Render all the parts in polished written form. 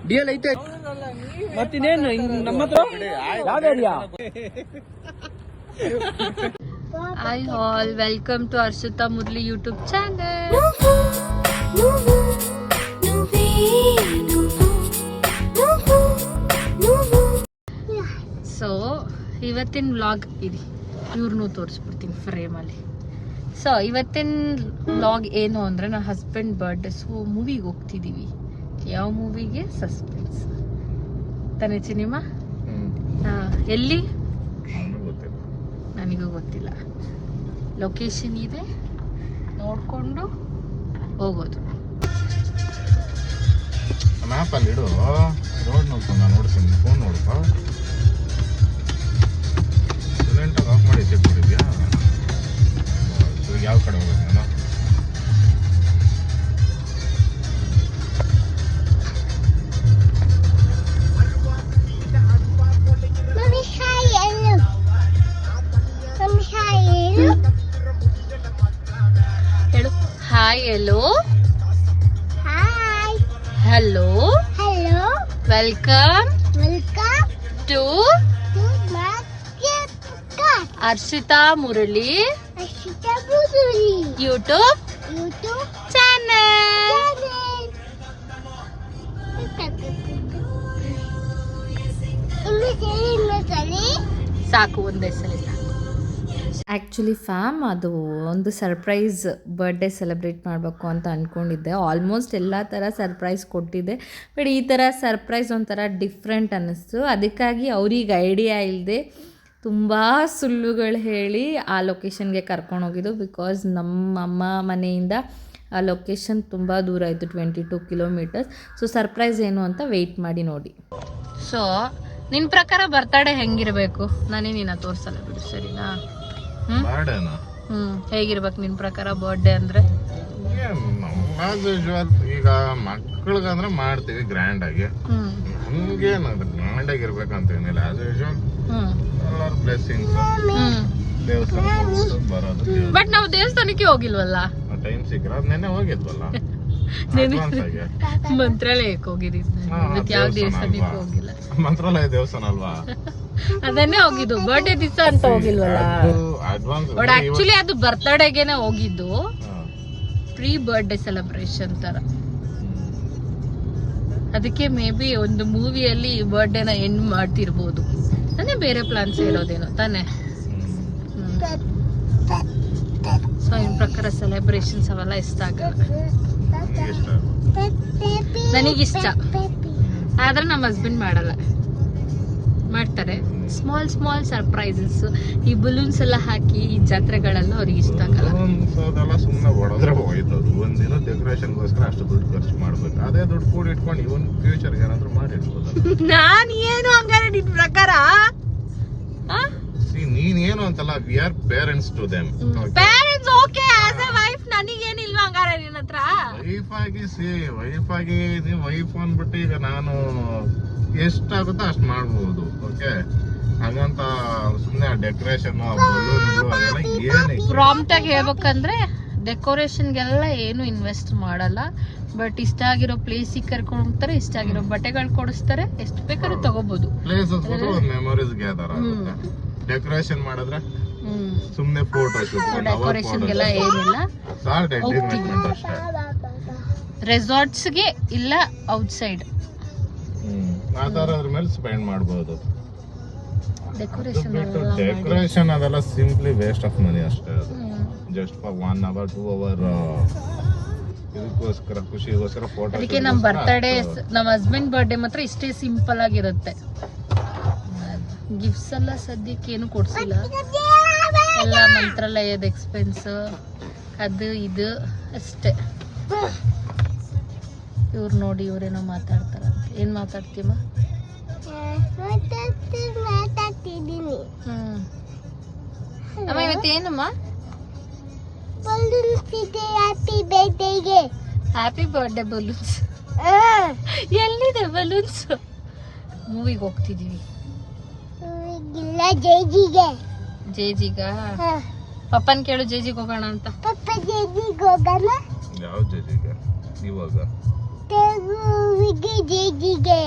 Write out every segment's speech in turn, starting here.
DL ಐತೆ ಮತ್ತಿನೇನು ನಮ್ಮ ಹತ್ರ ಯಾವ area? Hi all, welcome to Arshita Murli YouTube channel. So ಇವತ್ತಿನ ವ್ಲಾಗ್ ಇದೆ, ಇವ್ರನ್ನೂ ತೋರಿಸ್ಬಿಡ್ತೀನಿ ಫ್ರೇಮಲ್ಲಿ. ಸೊ ಇವತ್ತಿನ ವ್ಲಾಗ್ ಏನು ಅಂದರೆ ನನ್ನ ಹಸ್ಬೆಂಡ್ ಬರ್ಡೇ. ಸೊ ಮೂವಿಗೆ ಹೋಗ್ತಿದ್ದೀವಿ. ಯಾವ ಮೂವಿಗೆ? ಸಸ್ಪೆನ್ಸ್ ತಾನೇ ಸಿನಿಮಾ. ಎಲ್ಲಿ ನನಗೂ ಗೊತ್ತಿಲ್ಲ. ಲೊಕೇಶನ್ ಇದೆ, ನೋಡ್ಕೊಂಡು ಹೋಗೋದು. ಮ್ಯಾಪಲ್ಲಿ ಇಡು, ರೋಡ್ ನೋಡ್ಕೊಂಡು ನಾನು ನೋಡ್ತೀನಿ. ಫೋನ್ ನೋಡಪ್ಪ, ಸೈಲೆಂಟಾಗಿ ಆಫ್ ಮಾಡಿ ಚೆಕ್ ಮಾಡಿದ್ಯಾ? ಯಾವ ಕಡೆ ಹೋಗೋದು ನಾನು? ಹೇಳು hi. Hello Hi. Hello Hello. Welcome Welcome to to Market Cut. Arshita Murali Ashita Buduri. YouTube YouTube channel. ಸಾಕು, ಒಂದೇ ಸಲ ಸಾಕು. ಆ್ಯಕ್ಚುಲಿ ಫ್ಯಾಮ್ ಅದು ಒಂದು ಸರ್ಪ್ರೈಸ್ ಬರ್ಡೇ ಸೆಲೆಬ್ರೇಟ್ ಮಾಡಬೇಕು ಅಂತ ಅಂದ್ಕೊಂಡಿದ್ದೆ. ಆಲ್ಮೋಸ್ಟ್ ಎಲ್ಲ ಥರ ಸರ್ಪ್ರೈಸ್ ಕೊಟ್ಟಿದ್ದೆ, ಬಟ್ ಈ ಥರ ಸರ್ಪ್ರೈಸ್ ಒಂಥರ ಡಿಫ್ರೆಂಟ್ ಅನ್ನಿಸ್ತು. ಅದಕ್ಕಾಗಿ ಅವ್ರಿಗೆ ಐಡಿಯಾ ಇಲ್ಲದೆ ತುಂಬ ಸುಳ್ಳುಗಳು ಹೇಳಿ ಆ ಲೊಕೇಶನ್ಗೆ ಕರ್ಕೊಂಡೋಗಿದ್ದು. ಬಿಕಾಸ್ ನಮ್ಮ ಅಮ್ಮ ಮನೆಯಿಂದ ಆ ಲೊಕೇಶನ್ ತುಂಬ ದೂರ ಇತ್ತು, 22 ಕಿಲೋಮೀಟರ್ಸ್. ಸೊ ಸರ್ಪ್ರೈಸ್ ಏನು ಅಂತ ವೆಯ್ಟ್ ಮಾಡಿ ನೋಡಿ. ಸೊ ನಿನ್ನ ಪ್ರಕಾರ ಬರ್ತಡೇ ಹೆಂಗಿರಬೇಕು? ನಾನೇ ನಿನ್ನ ತೋರಿಸಲ್ಲ ಬಿಡು, ಸರಿನಾ? ಹೇಗಿರ್ಬೇಕು ನಿನ್ ಪ್ರಕಾರ ಬರ್ಡೇ ಅಂದ್ರೆ? ಈಗ ಮಕ್ಕಳಿಗಂದ್ರೆ ಮಾಡ್ತೀವಿ ಗ್ರ್ಯಾಂಡ್ ಆಗಿ. ನಮ್ಗೇನಂದ್ರೆ ಗ್ರ್ಯಾಂಡ್ ಆಗಿರ್ಬೇಕಂತ ಏನಿಲ್ಲ. ಆಸ್ ಯೂಶುವಲ್ ಎಲ್ಲರ ಬ್ಲೆಸ್ಸಿಂಗ್ಸ್, ದೇವಸ್ಥಾನ ಬರೋದು. ಬಟ್ ನಾವು ದೇವಸ್ಥಾನಕ್ಕೆ ಹೋಗಿಲ್ವಲ್ಲ, ಟೈಮ್ ಸಿಕ್ಕರ ನೆನ್ನೆ ಹೋಗಿದ್ವಲ್ಲ. ಮಂತ್ರಾಲಯಕ್ಕೆ ಹೋಗಿದ್ದೀವಿ, ಯಾವ ದೇವಸ್ಥಾನಕ್ಕೆ ಹೋಗಿಲ್ಲ. ಮಂತ್ರಾಲಯ ದೇವಸ್ಥಾನ ಅಲ್ವಾ? ಅದನ್ನೇ ಹೋಗಿದ್ದು, ಬರ್ಡೇ ದಿವಸ ಅಂತ ಹೋಗಿಲ್ವಲ್ಲ. ಬಟ್ ಆಕ್ಚುಲಿ ಅದು ಬರ್ತಡೇಗೆನೆ ಹೋಗಿದ್ದು, ಪ್ರೀ ಬರ್ಡೇ ಸೆಲೆಬ್ರೇಷನ್ ತರ. ಅದಕ್ಕೆ ಮೇ ಬಿ ಒಂದು ಮೂವಿಯಲ್ಲಿ ಬರ್ಡೇನ ಎಂಡ್ ಮಾಡ್ತಿರ್ಬೋದು. ಅಂದ್ರೆ ಬೇರೆ ಪ್ಲಾನ್ಸ್ ಇರೋದೇನೋ ತಾನೆ. ಸೊ ಇನ್ ಪ್ರಕಾರ ಸೆಲೆಬ್ರೇಷನ್ಸ್ ಅವೆಲ್ಲ ಇಷ್ಟ ಆಗಲ್ಲ. ನನಗಿಷ್ಟ, ಆದ್ರೆ ನಮ್ಮ ಹಸ್ಬೆಂಡ್ ಮಾಡಲ್ಲ. ಮಾಡ್ತಾರೆ ಸ್ಮಾಲ್ ಸ್ಮಾಲ್ ಸರ್ಪ್ರೈಸಸ್. ಈ ಬಲೂನ್ಸ್ ಎಲ್ಲ ಹಾಕಿ ಈ ಜಾತ್ರೆಗಳೆಲ್ಲ ಅವ್ರಿಗೆ ಇಷ್ಟ ಆಗಲ್ಲ. ಸುಮ್ಮನೆ ಹೊಡೆದ್ರೆ ಹೋಯ್ತದು. ಒಂದಿನ ಡೆಕೋರೇಷನ್ಗೋಸ್ಕರ ಅಷ್ಟು ದುಡ್ಡು ಖರ್ಚು ಮಾಡ್ಬೇಕು. ಅದೇ ದುಡ್ಡು ಕೂಡ ಇಟ್ಕೊಂಡು ಇವನ್ ಫ್ಯೂಚರ್ ಏನಾದ್ರು ಮಾಡಿರ್ಬೋದು. ನಾನ್ ಏನು ಹಂಗಾರೆ ನಿನ್ ಪ್ರಕಾರ? ನೀನ್ ಏನು ಅಂತಲ್ಲ, we are parents to them. Parents okay, as a wife ನನಗೇನಿಲ್ವಾ ಹಂಗಾರೆ ನಿನ್ನ ಹತ್ರ? ವೈಫ್ ಆಗಿ ನೀವು ವೈಫ್ ಅಂದ್ಬಿಟ್ಟು ಈಗ ನಾನು ಎಷ್ಟಾಗುತ್ತೋ ಅಷ್ಟು ಮಾಡ್ಬೋದು. ಓಕೆ, ಹಾಗಂತ ಸುಮ್ಮನೆ ಡೆಕೋರೇಷನ್ ಪ್ರಾಂಪ್ಟ್ ಆಗಿ ಹೇಳ್ಬೇಕಂದ್ರೆ ಡೆಕೋರೇಷನ್ಗೆಲ್ಲ ಏನು ಇನ್ವೆಸ್ಟ್ ಮಾಡಲ್ಲ. ಬಟ್ ಇಷ್ಟ ಆಗಿರೋ ಪ್ಲೇಸಿಗೆ ಕರ್ಕೊಂಡು ಹೋಗ್ತಾರೆ, ಇಷ್ಟ ಆಗಿರೋ ಬಟ್ಟೆಗಳು ಕೊಡಿಸ್ತಾರೆ, ಎಷ್ಟು ಬೇಕಾದ್ರೂ ತಗೋಬಹುದು. ಪ್ಲೇಸಸ್ ಮೆಮೊರೀಸ್ ಗ್ಯಾದರ್ ಆಗುತ್ತೆ. ಡೆಕೋರೇಷನ್ ಮಾಡಿದ್ರೆ ಸುಮ್ಮನೆ ಫೋಟೋ ಶೂಟ್, ಡೆಕೋರೇಷನ್ಗೆಲ್ಲ ಏನಿಲ್ಲ. ರೆಸಾರ್ಟ್ಸ್ಗೆ ಇಲ್ಲ ಔಟ್ಸೈಡ್ ಅದ್ರ ಮೇಲೆ ಸ್ಪೆಂಡ್ ಮಾಡಬಹುದು. ಡೆಕೋರೇಷನ್ ಅದೆಲ್ಲ ಸಿಂಪ್ಲಿ ವೇಸ್ಟ್ ಆಫ್ ಮನಿ ಅಷ್ಟೇ. ಅದು ಜಸ್ಟ್ ಫಾರ್ 1 hour 2 hour ಇದಕ್ಕೋಸ್ಕರ, ಖುಷಿಗೋಸ್ಕರ ಫೋಟೋ. ಅದಕ್ಕೆ ನಮ್ಮ ಬರ್ತಡೇ, ನಮ್ಮ ಹಸ್ಬೆಂಡ್ ಬರ್ಡೇ ಮಾತ್ರ ಇಷ್ಟೇ ಸಿಂಪಲ್ ಆಗಿರುತ್ತೆ. ಗಿಫ್ಟ್ಸ್ ಎಲ್ಲ ಸದ್ಯಕ್ಕೆ ಏನು ಕೊಡ್ಸಿಲ್ಲ. ಎಲ್ಲ ಮಂತ್ರಾಲಯದ ಎಕ್ಸ್ಪೆನ್ಸ್, ಅದು ಇದು ಅಷ್ಟೇ. ಇವ್ರು ನೋಡಿ, ಇವ್ರೇನೋ ಮಾತಾಡ್ತಾರಂತೆ. ಏನ್ ಮಾತಾಡ್ತೀಮ? ಅಮ್ಮ ಇವತ್ತೇನಮ್ಮ? Happy birthday balloons. ಎಲ್ಲಿದೆ ಬಲೂನ್ಸ್? ಮೂವಿಗೆ ಹೋಗ್ತಿದೀವಿ. ಜೇಜಿಗ ಪಪ್ಪನ್ ಕೇಳು, ಜೇಜಿಗೆ ಹೋಗೋಣ ಅಂತ. ಪಪ್ಪ ಜೇಜಿಗೆ ಹೋಗೋಣ. ಯಾವ ಜೇಜಿಗೆ? ಇವಾಗ ಜೇಜಿಗೆ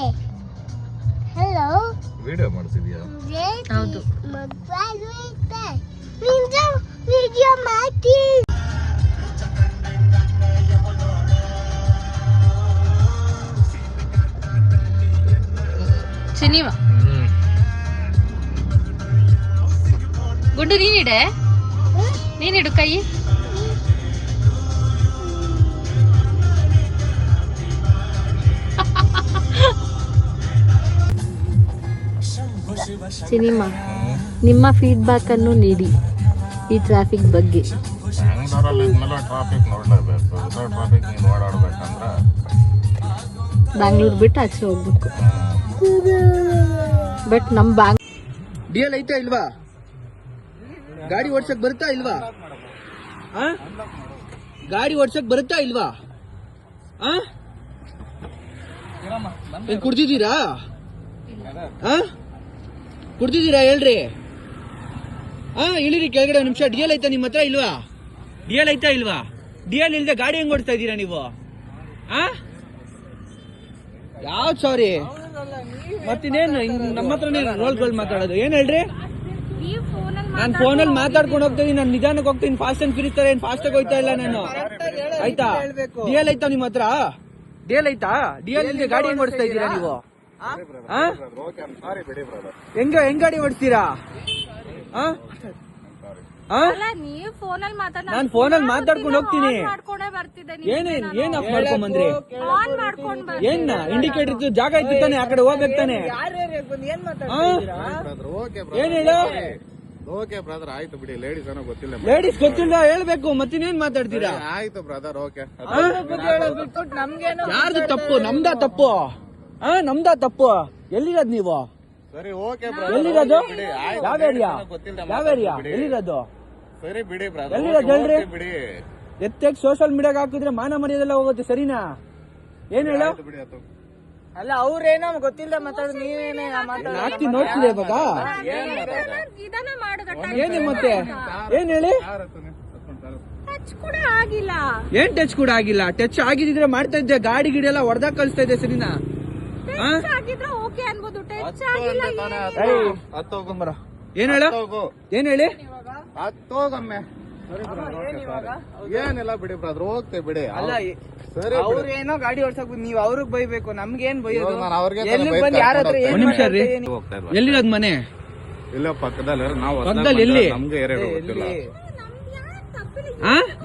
ವಿಡಿಯೋ ಮಾಡಿಸಿದ್ಯಾ? ಹೌದು. ವಿಡಿಯೋ ಮಾಡಿ ಸಿನಿಮಾ ಗುಡ್ಡು ನೀನಿಡು ಕೈ. ಸಿನಿಮಾ ನಿಮ್ಮ ಫೀಡ್ಬ್ಯಾಕ್ ಅನ್ನು ನೀಡಿ ಈ ಟ್ರಾಫಿಕ್ ಬಗ್ಗೆ. ಬ್ಯಾಂಗ್ಳೂರಲ್ಲಿ ಇದ್ಮೇಲೆ ಟ್ರಾಫಿಕ್ ನೋಡ್ಲೇಬೇಕು. ಟ್ರಾಫಿಕ್ ನೀನು ಓಡಾಡ್ಬೇಕಂದ್ರೆ ಬ್ಯಾಂಗ್ಳೂರ್ ಬಿಟ್ಟು ಆಚೆ ಹೋಗ್ಬೇಕು. ಬಟ್ ನಮ್ ಡಿಎಲ್ ಐತಾ ಇಲ್ವಾ? ಗಾಡಿ ಓಡ್ಸಕ್ ಬರುತ್ತಾ ಇಲ್ವಾ? ಗಾಡಿ ಓಡ್ಸಕ್ ಬರುತ್ತಾ ಇಲ್ವಾ? ಕುಡ್ದಿದ್ದೀರಾ? ಕುಡ್ದಿದ್ದೀರಾ ಹೇಳ್ರಿ. ಇಳಿರಿ ಕೆಳಗಡೆ ನಿಮಿಷ. ಡಿಎಲ್ ಐತಾ ನಿಮ್ಮ ಹತ್ರ ಇಲ್ವಾ? ಡಿಎಲ್ ಐತಾ ಇಲ್ವಾ? ಡಿಎಲ್ ಇಲ್ದೆ ಗಾಡಿ ಹೆಂಗ್ ಓಡಿಸ್ತಾ ಇದ್ದೀರಾ ನೀವು? ಯಾವ್ದು ಸಾರಿ ಮತ್ತಿನ್ನೇನು ನಮ್ಮ ಹತ್ರನೇ ರೋಲ್ಗಳು ಮಾತಾಡೋದು? ಏನ್ ಹೇಳ್ರಿ? ನಾನು ಫೋನಲ್ಲಿ ಮಾತಾಡ್ಕೊಂಡು ಹೋಗ್ತೀನಿ. ನಾನು ನಿಧಾನಕ್ಕೆ ಹೋಗ್ತೀನಿ. ಫಾಸ್ಟ್ ಅಂಡ್ ಫ್ಯೂರಿಯಸ್ ತರ ಏನ್ ಫಾಸ್ಟ್ ಆಗಿ ಹೋಗ್ತಾ ಇಲ್ಲ ನಾನು. ಆಯ್ತಾ? ಡಿಎಲ್ ಐತಾ ನಿಮ್ಮ ಹತ್ರ? ಡಿಎಲ್ ಐತಾ? ಡಿಎಲ್ ಇಲ್ದೆ ಗಾಡಿ ಹೆಂಗ್ ಓಡಿಸ್ತಾ ಇದ್ದೀರಾ ನೀವು? ಹೆಂಗ್ ಗಾಡಿ ಓಡಿಸ್ತೀರಾ? ನಾನು ಫೋನಲ್ಲಿ ಮಾತಾಡ್ಕೊಂಡು ಹೋಗ್ತೀನಿ. ಏನ್ ಆಫ್ ಮಾಡ್ಕೊಂಡ್ ಬಂದ್ರಿ? ಏನ್ ಇಂಡಿಕೇಟರ್ ಜಾಗ ಇತ್ತು ತಾನೆ, ಆ ಕಡೆ ಹೋಗ್ಬೇಕು ತಾನೆ. ಏನ್ ಹೇಳು? ಓಕೆ ಬ್ರದರ್, ಆಯ್ತು ಬಿಡಿ. ಲೇಡೀಸ್ ಏನೋ ಗೊತ್ತಿಲ್ಲ. ಲೇಡೀಸ್ ಗೊತ್ತಿಲ್ಲ ಹೇಳ್ಬೇಕು. ಮತ್ತಿನೇನ್ ಮಾತಾಡ್ತೀರಾ? ಆಯ್ತು ಬ್ರದರ್, ಓಕೆ. ಯಾರ್ದು ತಪ್ಪು? ನಮ್ದಾ ತಪ್ಪು? ನಮ್ದಾ ತಪ್ಪು? ಎಲ್ಲಿರೋದು ನೀವು? ಸರಿ ಓಕೆ ಎಲ್ಲಿರೋದು? ಯಾವ ಏರಿಯಾ? ಯಾವ ಏರಿಯಾ? ಎಲ್ಲಿರೋದು? ಸರಿ ಬಿಡಿ ಬ್ರದರ್, ಎಲ್ಲಿರೋದು ಹೇಳ್ರಿ. ಬಿಡಿ. ಎತ್ತಾಗಿ ಸೋಷಿಯಲ್ ಮೀಡಿಯಾಗ ಹಾಕಿದ್ರೆ ಮಾನ ಮರ್ಯಾದೆಲ್ಲ ಹೋಗುತ್ತೆ. ಸರಿನಾ? ಏನ್ ಹೇಳು? ಅಲ್ಲ ಅವ್ರೇನೋ ಗೊತ್ತಿಲ್ಲ ಮಾತಾಡೋದು, ನೀವೇನೇ ಹಾಕ್ತೀನಿ ನೋಡ್ತೀರಾ ಇವಾಗ? ಏನೇ ಮತ್ತೆ? ಏನ್ ಹೇಳಿ? ಏನ್ ಟಚ್ ಕೂಡ ಆಗಿಲ್ಲ? ಟಚ್ ಆಗಿದ್ರೆ ಮಾಡ್ತಾ ಇದ್ದೆ. ಗಾಡಿ ಗಿಡಿ ಎಲ್ಲ ಹೊಡೆದಾಗ ಕಳಿಸ್ತಾ ಇದ್ದೆ. ಸರಿನಾ? ಏನ್ ಹೇಳ? ಏನ್ ಹೇಳಿ? ಹತ್ತೋಗಮ್ಮೆ. ಏನಿಲ್ಲ ಬಿಡಿ ಬ್ರದರ್, ಹೋಗ್ತೇವೆ ಬಿಡಿ. ಅಲ್ಲ ಸರಿ, ಅವ್ರೇನೋ ಗಾಡಿ ಓಡ್ಸಕ್ ನೀವು ಅವ್ರಿಗೆ ಬೈಬೇಕು, ನಮ್ಗೇನ್ ಬೈಯೋದು? ನಾನು ಅವ್ರಿಗೆ ಎಲ್ಲಿ ಬಂದು ಯಾರ ಹತ್ರ ಒಂದ್ ನಿಮಿಷ ರೀ. ಎಲ್ಲಿರೋದ್ ಮನೆ? ಇಲ್ಲ ಪಕ್ಕದಲ್ಲಿ. ನಾವು ಪಕ್ಕದಲ್ಲಿ ಎಲ್ಲಿ? ನಮ್ಗೆ ಎರಡು ಗೊತ್ತಿಲ್ಲ.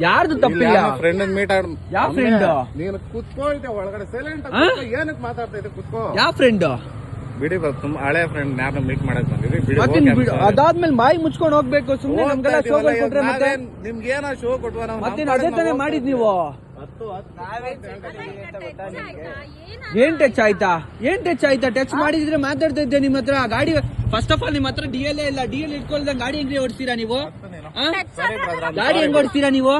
ಯಾರ್ದು ತಪ್ಪಿಲ್ಲ. ಫ್ರೆಂಡ್ ಮೀಟ್ ಆಡ್. ಯಾವ ಫ್ರೆಂಡ್? ನೀನು ಕುತ್ಕೊಳ್ತೆ ಒಳಗಡೆ ಸೈಲೆಂಟ್. ಏನಕ್ಕೆ ಮಾತಾಡ್ತಾ ಇದ್ದೆ? ಕುತ್ಕೋ. ಯಾವ ಫ್ರೆಂಡ್? ಬಿಡಿ ತುಂಬ ಹಳೆ ಫ್ರೆಂಡ್ ಯಾರನ್ನ ಮೀಟ್ ಮಾಡಕ್ ಬಂದಿದ್ರಿ. ಬಿಡಿ. ಅದಾದ್ಮೇಲೆ ಬಾಯಿ ಮುಚ್ಕೊಂಡು ಹೋಗ್ಬೇಕು. ಸುಮ್ಮನೆ ನಮ್ಗೆಲ್ಲ ಶೋ ಕೊಟ್ರೆ ಮತ್ತೆ ನಿಮ್ಗೆ ಏನೋ ಶೋ ಕೊಟ್ವ ನಾವು? ಮತ್ತೆ ಅದೇ ತಾನೇ ಮಾಡಿದ್ ನೀವು. ಏನ್ ಟಚ್ ಆಯ್ತಾ? ಏನ್ ಟಚ್ ಆಯ್ತಾ? ಟಚ್ ಮಾಡಿದ್ರೆ ಮಾತಾಡ್ತಾ ಇದ್ದೆ ನಿಮ್ಮ ಹತ್ರ. ಗಾಡಿ ಫಸ್ಟ್ ಆಫ್ ಆಲ್ ನಿಮ್ಮ ಹತ್ರ ಡಿಎಲ್ ಇಲ್ಲ. ಡಿಎಲ್ ಇಟ್ಕೊಳ್ದಂಗ ಗಾಡಿ ಹೆಂಗ್ ಓಡಿಸ್ತೀರಾ ನೀವು? ಗಾಡಿ ಹೆಂಗ್ ಓಡಿಸ್ತೀರಾ ನೀವು?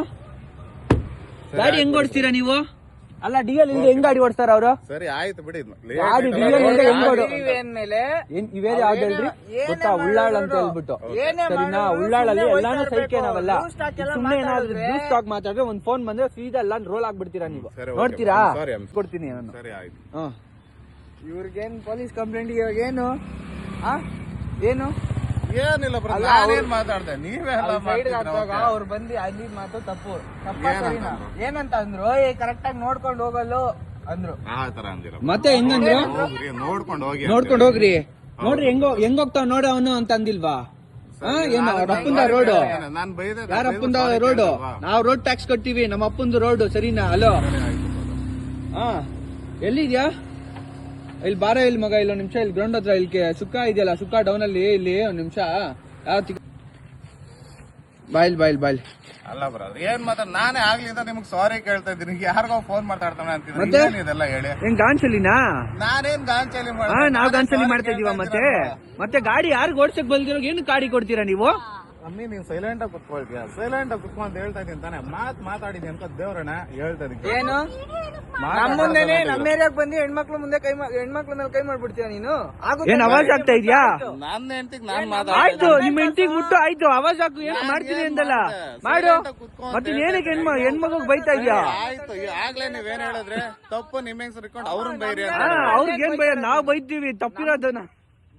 ಗಾಡಿ ಹೆಂಗ್ ಓಡಿಸ್ತೀರಾ ನೀವು? ಅಲ್ಲ ಡಿಎಲ್ ಇಲ್ಲದೆ ಹೆಂಗ್ ಗಾಡಿ ಓಡಿಸ್ತಾರ ಅವರು? ಸರಿ ಆಯ್ತು ಬಿಡಿ. ಗಾಡಿ ಡಿಎಲ್ ಇಲ್ಲದೆ ಹೆಂಗ್ ಓಡು? ಮೇಲೆ ಇವೇರೆ ಯಾವ್ದು ಹೇಳ್ರಿ ಗೊತ್ತಾ? ಉಳ್ಳಾಳ್ ಅಂತ ಹೇಳ್ಬಿಟ್ಟು. ಸರಿನಾ? ಉಳ್ಳಾಳಲ್ಲಿ ಎಲ್ಲಾನು ಸೈಕೆ ನಾವಲ್ಲ. ಸುಮ್ನೆ ಏನಾದ್ರು ಜ್ಯೂಸ್ ಸ್ಟಾಕ್ ಮಾತಾಡ್ರೆ ಒಂದ್ ಫೋನ್ ಬಂದ್ರೆ ಸೀದಾ ಎಲ್ಲ ರೋಲ್ ಆಗ್ಬಿಡ್ತೀರಾ ನೀವು. ನೋಡ್ತೀರಾ? ಕೊಡ್ತೀನಿ ನಾನು. ಸರಿ ಆಯ್ತು. ಇವ್ರಿಗೇನ್ ಪೊಲೀಸ್ ಕಂಪ್ಲೇಂಟ್ ಇವಾಗ ಏನು? ಏನು ಏನಿಲ್ಲ ಬ್ರದರ್, ಏನ್ ಮಾತಾಡ್ದೆ? ನೀವೇ ಅವ್ರು ಬಂದು ಅಲ್ಲಿ ಮಾತು ತಪ್ಪು ಏನಂತ ಅಂದ್ರು? ಕರೆಕ್ಟ್ ಆಗಿ ನೋಡ್ಕೊಂಡು ಹೋಗಲು ಅಂದ್ರು. ಆ ತರ ಅಂದಿರ ಮತ್ತೆ ಹೆಂಗಂದ್ರು? ನೋಡ್ಕೊಂಡು ಹೋಗಿ, ನೋಡ್ಕೊಂಡು ಹೋಗ್ರಿ. ನೋಡ್ರಿ ಹೆಂಗೋಗ್ತಾವ ನೋಡ ಅವನು ಅಂತ ಅಂದಿಲ್ವಾ? ಏನು ಅವ್ರ ಅಪ್ಪಂದ ರೋಡು? ನಾನ್ ಬೈದೆ. ಯಾರ ಅಪ್ಪಂದ ರೋಡು? ನಾವ್ ರೋಡ್ ಟ್ಯಾಕ್ಸ್ ಕೊಡ್ತೀವಿ. ನಮ್ಮ ಅಪ್ಪಂದು ರೋಡು. ಸರಿನಾ? ಹಲೋ, ಎಲ್ಲಿದ್ಯಾ? ಇಲ್ಲಿ ಬಾರ. ಇಲ್ಲಿ ಮಗ, ಇಲ್ಲೊಂದ್ ನಿಮಿಷ. ಇಲ್ಲಿ ಗ್ರೌಂಡ್ ಹತ್ರ ಇಲ್ಲಿ ಸುಕ್ಕ ಇದೆಯಲ್ಲ, ಸುಕ್ಕ ಡೌನ್ ಅಲ್ಲಿ. ಇಲ್ಲಿ ಒಂದ್ ನಿಮಿಷ. Boil boil boil. ಅಲ್ಲ ಬ್ರದರ್, ಏನ್ ಮಾತಾಡ? ನಾನೇ ಆಗ್ಲಿಂದ ನಿಮ್ಗೆ ಸಾರಿ ಕೇಳ್ತಾ ಇದ್ದೀನಿ. ಯಾರಿಗೋ ಫೋನ್ ಮಾತಾಡ್ತಾನೆ ಅಂತಿದ್ರೆ ಇದೆಲ್ಲ ಹೇಳಿ. ಏನ್ ಗಾಂಚಲಿನಾ? ನಾನೇನ್ ಗಾಂಚಲಿ ನಾವ್ ಗಾಂಚಲಿ ಮಾಡ್ತಾ ಇದೀವ. ಮತ್ತೆ ಗಾಡಿ ಯಾರಿಗ ಓಡ್ಸಕ್ ಬಂದಿರೋ ಏನು ಗಾಡಿ ಕೊಡ್ತೀರಾ ನೀವು? ಅಮ್ಮಿ ನೀವ್ ಸೈಲೆಂಟ್ ಆಗಿ ಕುತ್ಕೊಳ್ತೀಯ? ಸೈಲೆಂಟ್ ಆಗಿ ಕುತ್ಕೊ ಅಂತ ಹೇಳ್ತಾ ಇದೀನಿ ತಾನೆ. ಮಾತಾಡಿದಿ ಅಂತ ದೇವ್ರಣ್ಣ ಹೇಳ್ತಾ ಇದೀನಿ. ಏನು ನಮ್ಮ ಮುಂದೆನೆ ನಮ್ಮ ಏರಿಯಾಕ್ ಬಂದು ಹೆಣ್ಮಕ್ಳು ಮುಂದೆ ಹೆಣ್ಮಕ್ಳ ಮೇಲೆ ಕೈ ಮಾಡ್ಬಿಡ್ತೀಯ ನೀನು? ಏನ್ ಅವಾಜ್ ಆಗ್ತಾ ಇದ್ಯಾ? ನನ್ನ ಹೆಂಡತಿಗೆ ನಾನ್ ಆಯ್ತು, ನಿಮ್ ಹೆಂಡತಿಗೆ ಮುಟ್ಟು ಆಯ್ತು. ಅವಾಜ್ ಹಾಕು. ಏನ್ ಮಾಡ್ತೀನಿ ಅಂದಲ್ಲ ಮಾಡು. ಮತ್ತೆ ಏನಕ್ಕೆ ಹೆಣ್ಮಗ್ ಬೈತಾ ಇದ್ಯಾ? ಆಯ್ತು, ಆಗ್ಲೇ ನೀವೇನ್ ಹೇಳಿದ್ರೆ ತಪ್ಪು ನಿಮ್ಮ ಹೆಂಗ್ಸರ್ ಇಟ್ಕೊಂಡು ಅವ್ರನ್ನ ಬೈರಿ. ಅವ್ರಿಗೇನ್ ಬೈಯ? ನಾವ್ ಬೈತೀವಿ. ತಪ್ಪಿರೋದನ್ನ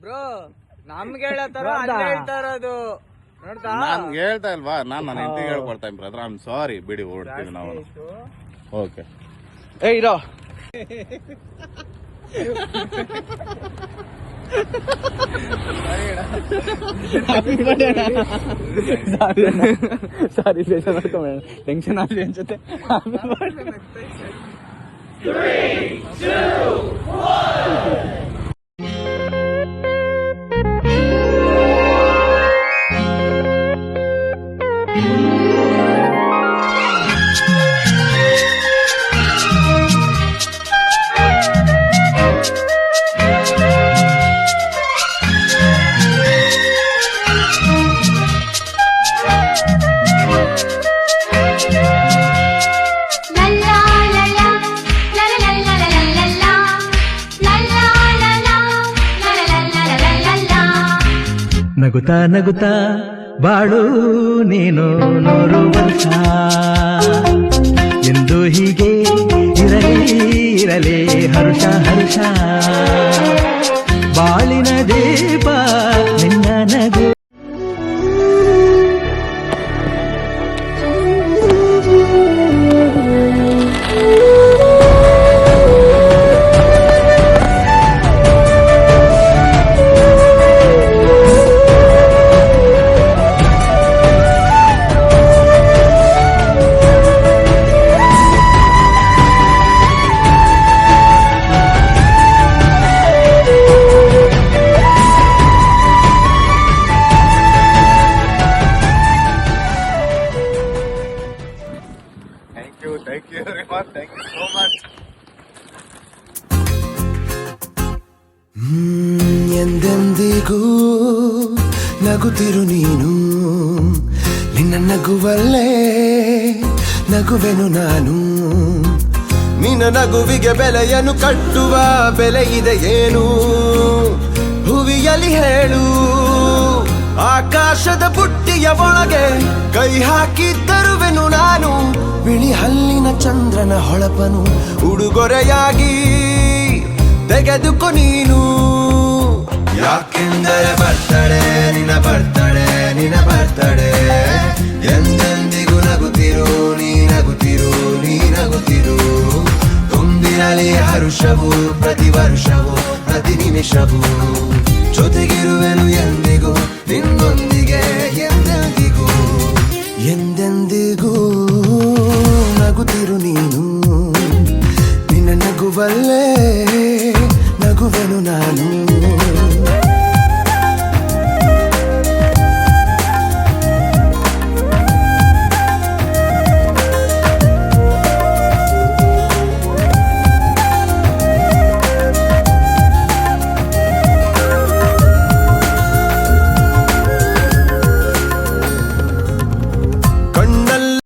ಬ್ರೋ ನಮ್ಗೆ ಹೇಳತ್ತಾರ ಅಲ್ಲಿ ಹೇಳ್ತಾ ಇರೋದು ನೋಡ್ತಾ ನಾನ್ ಹೇಳ್ತಾ ಇಲ್ವಾ, ನಾನು ನನ್ನ ಹೆಂಡತಿಗೆ ಹೇಳ್ಕೊಡ್ತಾ ಬ್ರದರ್. ಐ ಆಮ್ ಸಾರಿ, ಬಿಡಿ ಓಡ್ತೀವಿ ನಾವು. ಓಕೆ ಏ ಇರೋ ಸಾರಿ ಬೇಜಾರ್ ಮಾಡ್ಕೊಂಬೇಡ, ಟೆನ್ಷನ್ ಆಗ್ಲಿ ಅನ್ಸುತ್ತೆ. ನಗುತ್ತಾ ನಗುತ್ತಾ ಬಾಳು ನೀನು 100 ವರ್ಷ ಎಂದು ಹೀಗೆ ಇರಲಿ ಇರಲಿ ಹರುಷ ಹರುಷ ಬಾಳಿನ ದೀಪ ನಿನ್ನ ನಗು. Thank you very much, thank you so much. ಎಂದೆಂದಿಗೂ ನಗುತ್ತಿರು ನೀನು, ನಿನ್ನ ನಗುವಲ್ಲೇ ನಗುವೆನು ನಾನು. ನಿನ್ನ ನಗುವಿಗೆ ಬೆಲೆಯನ್ನು ಕಟ್ಟುವ ಬೆಲೆ ಇದೆ ಏನು, ಹುವಿಯಲ್ಲಿ ಹೇಳು. ಆಕಾಶದ ಬುಟ್ಟಿಯ ಒಳಗೆ ಕೈ ಹಾಕಿ ತರುವೆನು ನಾನು, ಬಿಳಿ ಹಲ್ಲಿನ ಚಂದ್ರನ ಹೊಳಪನು ಉಡುಗೊರೆಯಾಗಿ ತೆಗೆದುಕೊ ನೀನು. ಯಾಕೆಂದರೆ ಬರ್ತಡೆ ನಿನ್ನ ಬರ್ತಡೆ ನಿನ್ನ ಬರ್ತಡೆ, ಎಂದೆಂದಿಗೂ ನಗುತ್ತಿರು ನೀ ನಗುತ್ತಿರು ನೀ ನಗುತ್ತಿರು. ತುಂಬಿರಲಿ ಹರುಷವು ಪ್ರತಿ ವರ್ಷವೂ ಪ್ರತಿ ನಿಮಿಷವೂ, ಜೊತೆಗಿರುವೆನು ಎಂದಿಗೂ ನಿನ್ನೊಂದಿಗೆ ಎಂದೆಂದಿಗೂ. ಎಂದೆಂದಿಗೂ ನಗುತ್ತಿರು ನೀನು, ನಿನ್ನ ನಗುವಲ್ಲೇ